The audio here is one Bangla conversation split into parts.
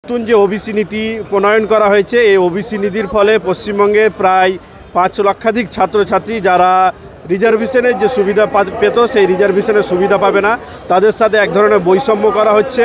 নতুন যে ওবিসি নীতি প্রণয়ন করা হয়েছে, এই ওবিসি নীতির ফলে পশ্চিমবঙ্গে প্রায় 5 লক্ষাধিক ছাত্রছাত্রী যারা রিজার্ভেশনের যে সুবিধা পেত সেই রিজার্ভেশনের সুবিধা পাবে না, তাদের সাথে এক ধরনের বৈষম্য করা হচ্ছে।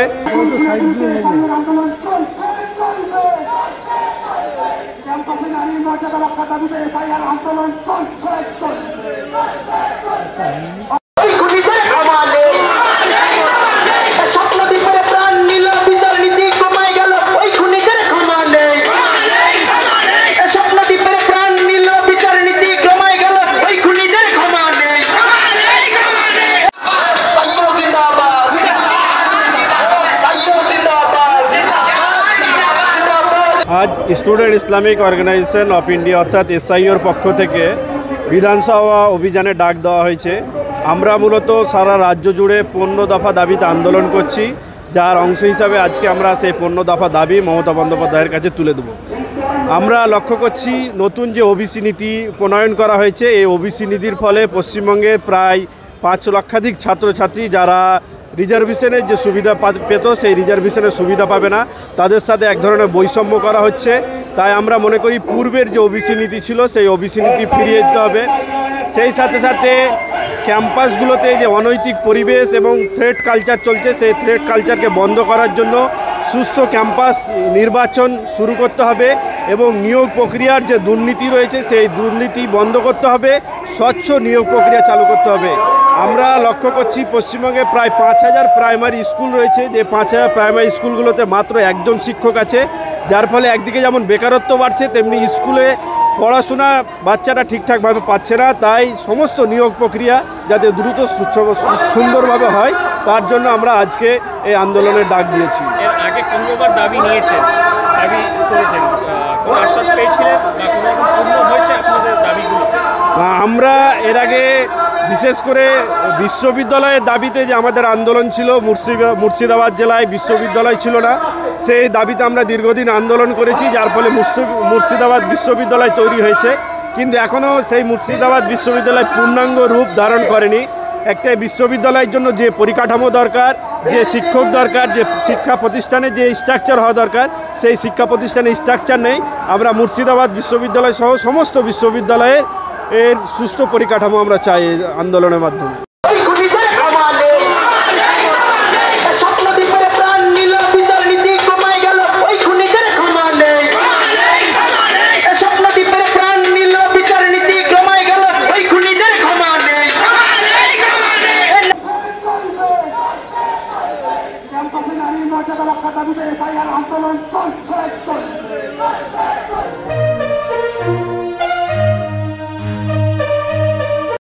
আজ student Islamic organization of India অর্থাৎ এসআইওর পক্ষ থেকে বিধানসভা অভিযানে ডাক দেওয়া হয়েছে। আমরা মূলত সারা রাজ্য জুড়ে 15 দফা দাবিতে আন্দোলন করছি, যার অংশ হিসাবে আজকে আমরা সেই 15 দফা দাবি মমতা বন্দ্যোপাধ্যায়ের কাছে তুলে দেব। আমরা লক্ষ্য করছি নতুন যে ওবিসি নীতি প্রণয়ন করা হয়েছে, এই ওবিসি নীতির ফলে পশ্চিমবঙ্গে প্রায় 5 লক্ষাধিক ছাত্রছাত্রী যারা রিজার্ভেশনের যে সুবিধা পেত সেই রিজার্ভেশনের সুবিধা পাবে না, তাদের সাথে এক ধরনের বৈষম্য করা হচ্ছে। তাই আমরা মনে করি পূর্বের যে ওবিসি নীতি ছিল সেই ওবিসি নীতি ফিরিয়ে দিতে হবে। সেই সাথে সাথে ক্যাম্পাসগুলোতে যে অনৈতিক পরিবেশ এবং থ্রেড কালচার চলছে, সেই থ্রেড কালচারকে বন্ধ করার জন্য সুস্থ ক্যাম্পাস নির্বাচন শুরু করতে হবে এবং নিয়োগ প্রক্রিয়ার যে দুর্নীতি রয়েছে সেই দুর্নীতি বন্ধ করতে হবে, স্বচ্ছ নিয়োগ প্রক্রিয়া চালু করতে হবে। আমরা লক্ষ্য করছি পশ্চিমবঙ্গে প্রায় 5000 প্রাইমারি স্কুল রয়েছে, যে 5000 প্রাইমারি স্কুলগুলোতে মাত্র একজন শিক্ষক আছে, যার ফলে একদিকে যেমন বেকারত্ব বাড়ছে তেমনি স্কুলে পড়াশোনা বাচ্চারা ঠিকঠাকভাবে পাচ্ছে না। তাই সমস্ত নিয়োগ প্রক্রিয়া যাতে দ্রুত সুন্দরভাবে হয় তার জন্য আমরা আজকে এই আন্দোলনের ডাক দিয়েছি। এর আগে 15বার দাবি নিয়েছেন, দাবি করেছেন, কোনো আশ্বাস পেয়েছিলেন বা কোনো রকম পূর্ণ হয়েছে আপনাদের দাবিগুলো? আমরা এর আগে বিশেষ করে বিশ্ববিদ্যালয়ের দাবিতে যে আমাদের আন্দোলন ছিল, মুর্শিদাবাদ জেলায় বিশ্ববিদ্যালয় ছিল না, সেই দাবিতে আমরা দীর্ঘদিন আন্দোলন করেছি, যার ফলে মুর্শিদাবাদ বিশ্ববিদ্যালয় তৈরি হয়েছে। কিন্তু এখনও সেই মুর্শিদাবাদ বিশ্ববিদ্যালয় পূর্ণাঙ্গ রূপ ধারণ করেনি। একটা বিশ্ববিদ্যালয়ের জন্য যে পরিকাঠামো দরকার, যে শিক্ষক দরকার, যে শিক্ষা প্রতিষ্ঠানে যে স্ট্রাকচার হওয়া দরকার, সেই শিক্ষা প্রতিষ্ঠানে স্ট্রাকচার নেই। আমরা মুর্শিদাবাদ বিশ্ববিদ্যালয় সহ সমস্ত বিশ্ববিদ্যালয়ের সুষ্ঠু পরিকাঠামো আমরা চাই আন্দোলনের মাধ্যমে। আন্দোলন চল